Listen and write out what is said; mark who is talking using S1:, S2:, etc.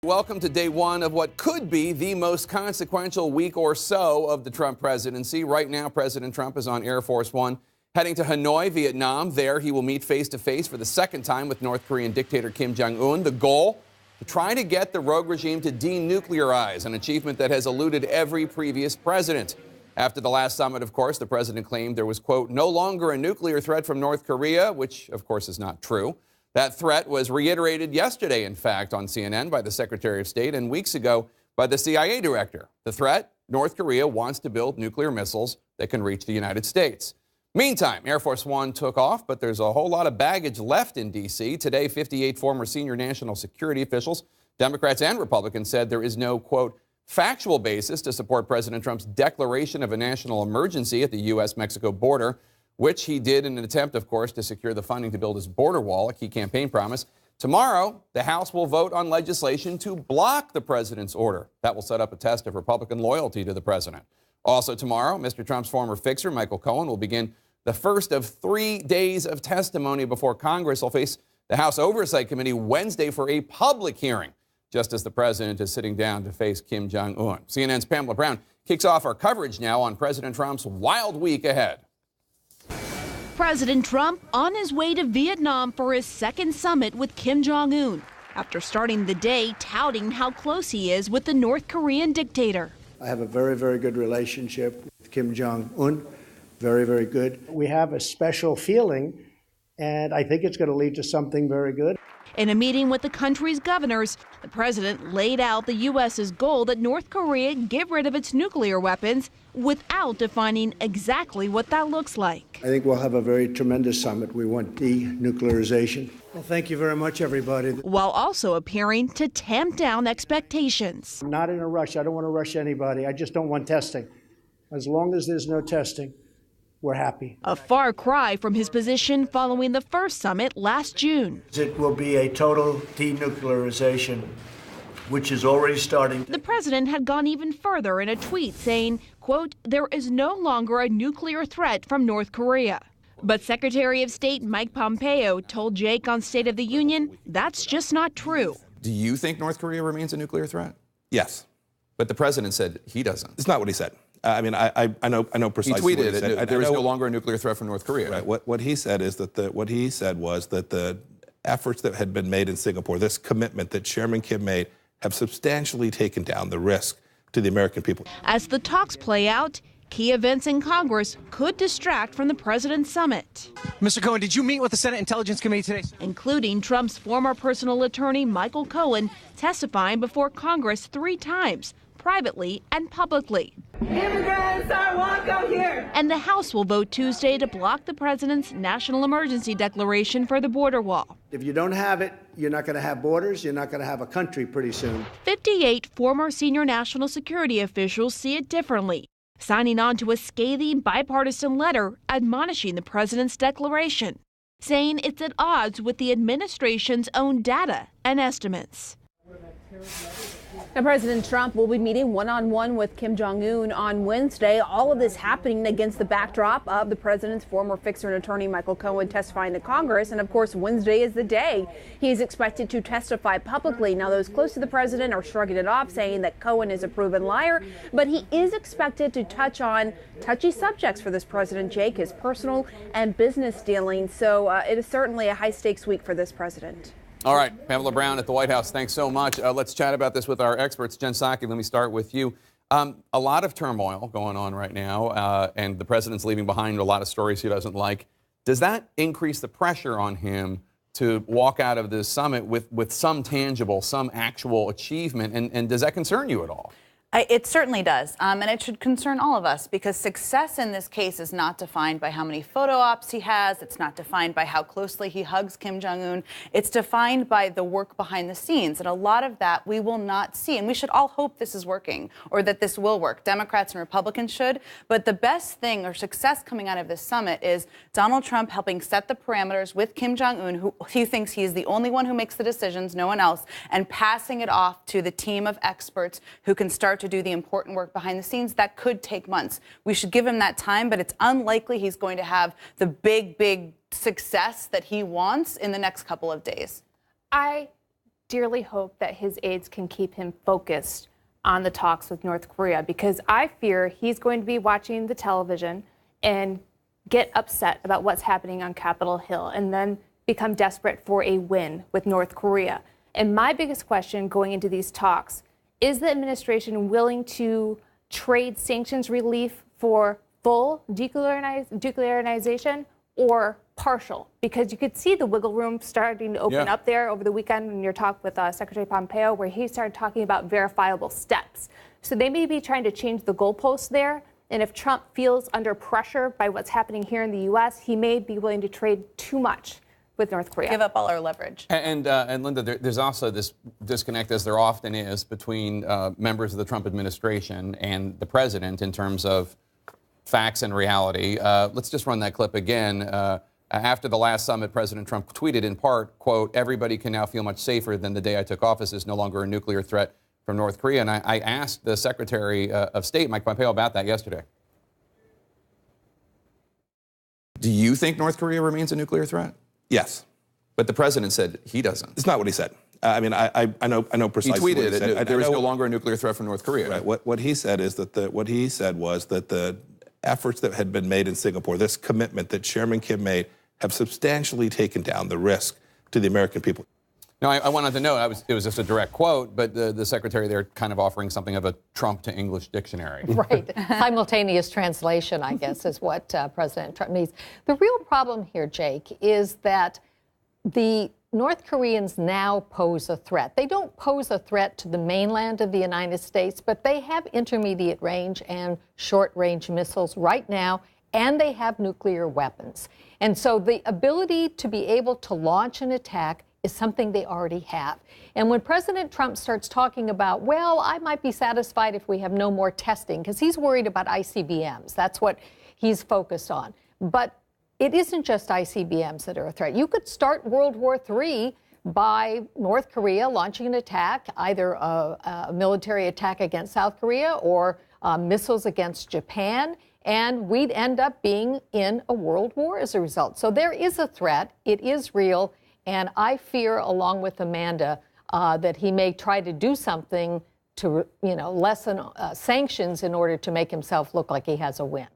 S1: Welcome to day one of what could be the most consequential week or so of the Trump presidency. Right now, President Trump is on Air Force One, heading to Hanoi, Vietnam. There, he will meet face-to-face for the second time with North Korean dictator Kim Jong-un. The goal, to try to get the rogue regime to denuclearize, an achievement that has eluded every previous president. After the last summit, of course, the president claimed there was, quote, no longer a nuclear threat from North Korea, which, of course, is not true. That threat was reiterated yesterday, in fact, on CNN by the Secretary of State and weeks ago by the CIA director. The threat, North Korea wants to build nuclear missiles that can reach the United States. Meantime, Air Force One took off, but there's a whole lot of baggage left in D.C. Today, 58 former senior national security officials, Democrats and Republicans, said there is no, quote, factual basis to support President Trump's declaration of a national emergency at the U.S.-Mexico border, which he did in an attempt, of course, to secure the funding to build his border wall, a key campaign promise. Tomorrow, the House will vote on legislation to block the president's order. That will set up a test of Republican loyalty to the president. Also tomorrow, Mr. Trump's former fixer, Michael Cohen, will begin the first of 3 days of testimony before Congress. He'll face the House Oversight Committee Wednesday for a public hearing, just as the president is sitting down to face Kim Jong-un. CNN's Pamela Brown kicks off our coverage now on President Trump's wild week ahead.
S2: President Trump on his way to Vietnam for his second summit with Kim Jong-un, after starting the day touting how close he is with the North Korean dictator.
S3: I have a very, very good relationship with Kim Jong-un. Very, very good. We have a special feeling, and I think it's going to lead to something very good.
S2: In a meeting with the country's governors, the president laid out the U.S.'s goal that North Korea get rid of its nuclear weapons without defining exactly what that looks like.
S3: I think we'll have a very tremendous summit. We want denuclearization. Well, thank you very much, everybody.
S2: While also appearing to tamp down expectations.
S3: I'm not in a rush. I don't want to rush anybody. I just don't want testing. As long as there's no testing, we're happy.
S2: A far cry from his position following the first summit last June.
S3: It will be a total denuclearization, which is already starting.
S2: The president had gone even further in a tweet saying, quote, there is no longer a nuclear threat from North Korea. But Secretary of State Mike Pompeo told Jake on State of the Union that's just not true.
S1: Do you think North Korea remains a nuclear threat?
S4: Yes.
S1: But the president said he doesn't.
S4: It's not what he said. I know precisely.
S1: He tweeted
S4: what he said.
S1: there is no longer a nuclear threat from North Korea.
S4: Right. What he said is that what he said was that the efforts that had been made in Singapore, this commitment that Chairman Kim made, have substantially taken down the risk to the American people.
S2: As the talks play out, key events in Congress could distract from the president's summit.
S5: Mr. Cohen, did you meet with the Senate Intelligence Committee today?
S2: Including Trump's former personal attorney, Michael Cohen, testifying before Congress 3 times, privately and publicly.
S6: Immigrants are welcome here.
S2: And the House will vote Tuesday to block the president's national emergency declaration for the border wall.
S3: If you don't have it, you're not going to have borders. You're not going to have a country pretty soon.
S2: 58 former senior national security officials see it differently, signing on to a scathing bipartisan letter admonishing the president's declaration, saying it's at odds with the administration's own data and estimates.
S7: Now, President Trump will be meeting one-on-one with Kim Jong-un on Wednesday. All of this happening against the backdrop of the president's former fixer and attorney, Michael Cohen, testifying to Congress. And of course, Wednesday is the day he is expected to testify publicly. Now, those close to the president are shrugging it off, saying that Cohen is a proven liar. But he is expected to touch on touchy subjects for this president, Jake, his personal and business dealings. So it is certainly a high-stakes week for this president.
S1: All right, Pamela Brown at the White House, thanks so much. Let's chat about this with our experts. Jen Psaki, let me start with you. A lot of turmoil going on right now, and the president's leaving behind a lot of stories he doesn't like. Does that increase the pressure on him to walk out of this summit with some tangible, some actual achievement, and does that concern you at all?
S8: It certainly does, and it should concern all of us, because success in this case is not defined by how many photo ops he has. It's not defined by how closely he hugs Kim Jong-un. It's defined by the work behind the scenes, and a lot of that we will not see. And we should all hope this is working, or that this will work. Democrats and Republicans should. But the best thing or success coming out of this summit is Donald Trump helping set the parameters with Kim Jong-un, who he thinks he is the only one who makes the decisions, no one else, and passing it off to the team of experts who can start to do the important work behind the scenes. That could take months. We should give him that time, but it's unlikely he's going to have the big success that he wants in the next couple of days.
S9: I dearly hope that his aides can keep him focused on the talks with North Korea, because I fear he's going to be watching the television and get upset about what's happening on Capitol Hill and then become desperate for a win with North Korea. And my biggest question going into these talks, is the administration willing to trade sanctions relief for full denuclearization or partial? Because you could see the wiggle room starting to open up there over the weekend in your talk with Secretary Pompeo, where he started talking about verifiable steps. So they may be trying to change the goalposts there. And if Trump feels under pressure by what's happening here in the U.S., he may be willing to trade too much with North Korea.
S8: Give up all our leverage.
S1: And Linda, there's also this disconnect, as there often is, between members of the Trump administration and the president in terms of facts and reality. Let's just run that clip again. After the last summit, President Trump tweeted in part, quote, "Everybody can now feel much safer than the day I took office. There's no longer a nuclear threat from North Korea." And I asked the Secretary of State, Mike Pompeo, about that yesterday. Do you think North Korea remains a nuclear threat?
S4: Yes.
S1: But the president said he doesn't.
S4: It's not what he said. I mean, I know precisely.
S1: He tweeted
S4: what he said.
S1: there is no longer a nuclear threat from North Korea.
S4: Right. What he said is that what he said was that the efforts that had been made in Singapore, this commitment that Chairman Kim made, have substantially taken down the risk to the American people.
S1: Now, I wanted to know, it was just a direct quote, but the secretary there kind of offering something of a Trump to English dictionary.
S10: Right. Simultaneous translation, I guess, is what President Trump needs. The real problem here, Jake, is that the North Koreans now pose a threat. They don't pose a threat to the mainland of the United States, but they have intermediate range and short range missiles right now, and they have nuclear weapons. And so the ability to be able to launch an attack is something they already have. And when President Trump starts talking about, well, I might be satisfied if we have no more testing, because he's worried about ICBMs. That's what he's focused on. But it isn't just ICBMs that are a threat. You could start World War III by North Korea launching an attack, either a military attack against South Korea or missiles against Japan, and we'd end up being in a world war as a result. So there is a threat. It is real. And I fear, along with Amanda, that he may try to do something to, lessen sanctions in order to make himself look like he has a win.